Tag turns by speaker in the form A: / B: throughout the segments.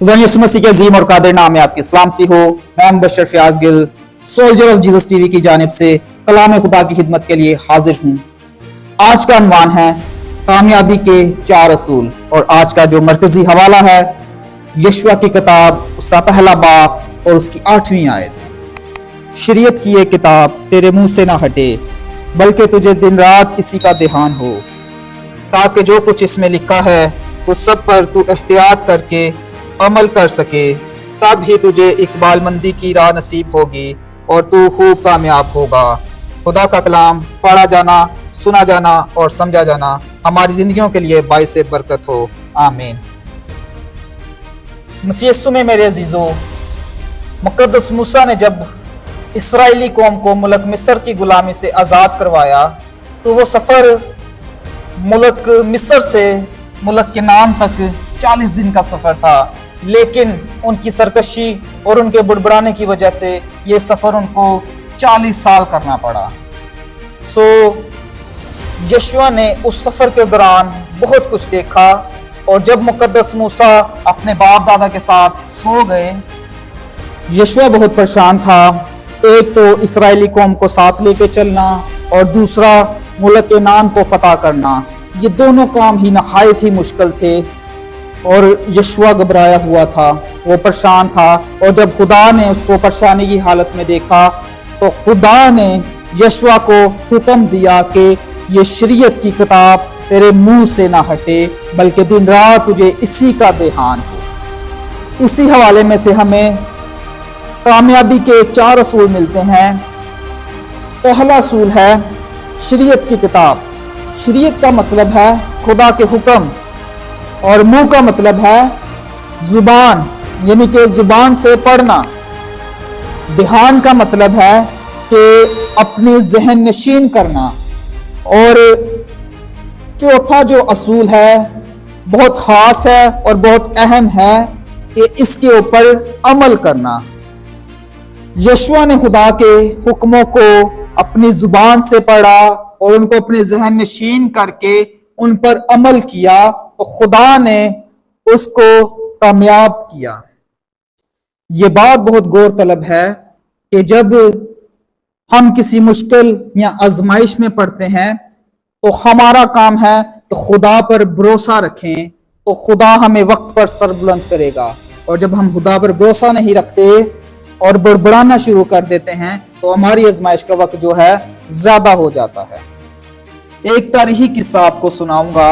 A: खुदा यीशु मसीह के अजीम और कादिर नाम में आपकी सलामती हो। मैं Mubashar Fayyaz Gill soldier of Jesus TV की जानिब से कलाम खुदा की खिदमत के लिए हाजिर हूँ। आज का अनवान है कामयाबी के 4 असूल और आज का जो मरकजी हवाला है यशुआ की किताब उसका पहला बाब और उसकी 8वीं आयत। शरीयत की ये किताब तेरे मुंह से ना हटे बल्कि तुझे दिन रात इसी का ध्यान हो, ताकि जो कुछ इसमें लिखा है उस सब पर तू एहतियात करके अमल कर सके, तब ही तुझे इकबालमंदी की राह नसीब होगी और तू खूब कामयाब होगा। खुदा का कलाम पढ़ा जाना, सुना जाना और समझा जाना हमारी जिंदगियों के लिए बाइस बरकत हो। आमीन। मसीह यीशु में मेरे अजीजों, मुकद्दस मूसा ने जब इसराइली कौम को मुल्क मिस्र की गुलामी से आज़ाद करवाया तो वो सफ़र मुल्क मिस्र से मुल्क केनान तक 40 दिन का सफ़र था, लेकिन उनकी सरकशी और उनके बुड़बड़ाने की वजह से ये सफ़र उनको 40 साल करना पड़ा। यशुआ ने उस सफ़र के दौरान बहुत कुछ देखा और जब मुकद्दस मूसा अपने बाप दादा के साथ सो गए, यशुआ बहुत परेशान था। एक तो इसराइली कौम को साथ लेके चलना और दूसरा मुल्क केनान को फतह करना, ये दोनों काम ही नहायत ही मुश्किल थे और यशुआ घबराया हुआ था, वो परेशान था। और जब खुदा ने उसको परेशानी की हालत में देखा तो खुदा ने यशुआ को हुक्म दिया कि ये शरीयत की किताब तेरे मुंह से ना हटे बल्कि दिन रात तुझे इसी का ध्यान हो। इसी हवाले में से हमें कामयाबी के 4 असूल मिलते हैं। पहला असूल है शरीयत की किताब। शरीयत का मतलब है खुदा के हुक्म और मुंह का मतलब है जुबान, यानी कि जुबान से पढ़ना। ध्यान का मतलब है कि अपनी जहन नशीन करना। और चौथा जो असूल है बहुत खास है और बहुत अहम है कि इसके ऊपर अमल करना। यशुआ ने खुदा के हुक्मों को अपनी जुबान से पढ़ा और उनको अपने जहन नशीन करके उन पर अमल किया तो खुदा ने उसको कामयाब किया। ये बात बहुत गौर तलब है कि जब हम किसी मुश्किल या आजमाइश में पड़ते हैं तो हमारा काम है कि खुदा पर भरोसा रखें, तो खुदा हमें वक्त पर सर बुलंद करेगा। और जब हम खुदा पर भरोसा नहीं रखते और बड़बड़ाना शुरू कर देते हैं तो हमारी आजमाइश का वक्त जो है ज्यादा हो जाता है। एक तारीखी किस्सा आपको सुनाऊंगा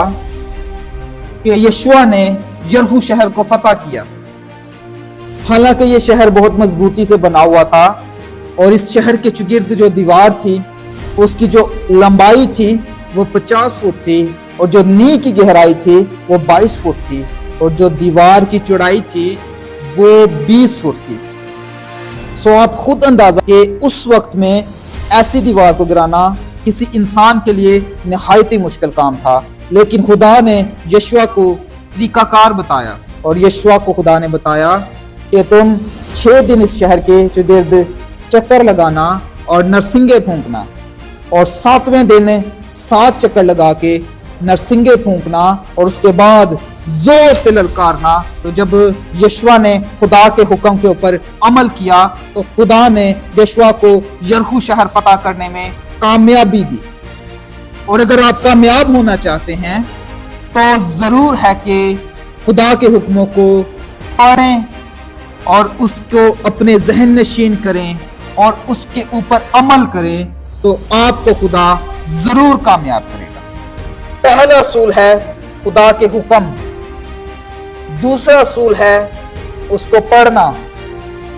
A: कि यशुआ ने यरीहो शहर को फतह किया। हालांकि ये शहर बहुत मजबूती से बना हुआ था और इस शहर के चुगिर्द जो दीवार थी उसकी जो लंबाई थी वो 50 फुट थी और जो नींव की गहराई थी वो 22 फुट थी और जो दीवार की चौड़ाई थी वो 20 फुट थी। आप खुद अंदाजा कि उस वक्त में ऐसी दीवार को गिराना किसी इंसान के लिए निहायत ही मुश्किल काम था, लेकिन खुदा ने यशुआ को तरीकाकार बताया और यशुआ को खुदा ने बताया कि तुम 6 दिन इस शहर के चुगिर्द चक्कर लगाना और नरसिंगे फूंकना और 7वें दिन 7 चक्कर लगा के नरसिंगे फूंकना और उसके बाद जोर से ललकारना। तो जब यशुआ ने खुदा के हुक्म के ऊपर अमल किया तो खुदा ने यशुआ को यरीहो शहर फतह करने में कामयाबी दी। और अगर आप कामयाब होना चाहते हैं तो जरूर है कि खुदा के हुक्मों को पढ़ें और उसको अपने जहन नशीन करें और उसके ऊपर अमल करें, तो आपको खुदा जरूर कामयाब करेगा। पहला असूल है खुदा के हुक्म, दूसरा असूल है उसको पढ़ना,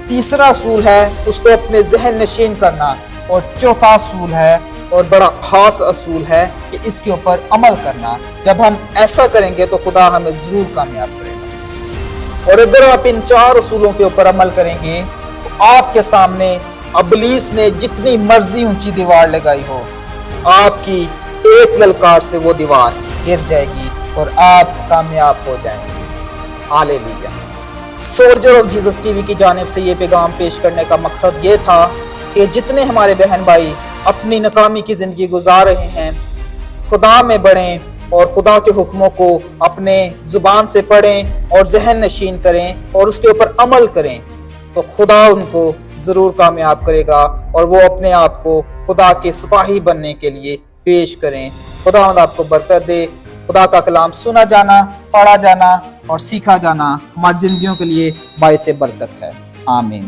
A: तीसरा असूल है उसको अपने जहन नशीन करना और चौथा असूल है और बड़ा खास असूल है कि इसके ऊपर अमल करना। जब हम ऐसा करेंगे तो खुदा हमें जरूर कामयाब करेगा। और अगर आप इन 4 असूलों के ऊपर अमल करेंगे तो आपके सामने इब्लीस ने जितनी मर्जी ऊंची दीवार लगाई हो, आपकी एक ललकार से वो दीवार गिर जाएगी और आप कामयाब हो जाएंगे। Hallelujah. Soldier of Jesus TV की जानिब से ये पैगाम पेश करने का मकसद ये था कि जितने हमारे बहन भाई अपनी नाकामी की जिंदगी गुजार रहे हैं, खुदा में बढ़ें, اور خدا کے حکموں کو اپنے زبان سے پڑھیں اور ذہن نشین کریں اور اس کے اوپر عمل کریں تو خدا ان کو ضرور کامیاب کرے گا اور وہ اپنے آپ کو خدا کے سپاہی بننے کے لیے پیش کریں۔ خدا آپ کو برکت دے۔ خدا کا کلام سنا جانا، پڑھا جانا اور سیکھا جانا ہماری زندگیوں کے لیے باعث برکت ہے۔ آمین۔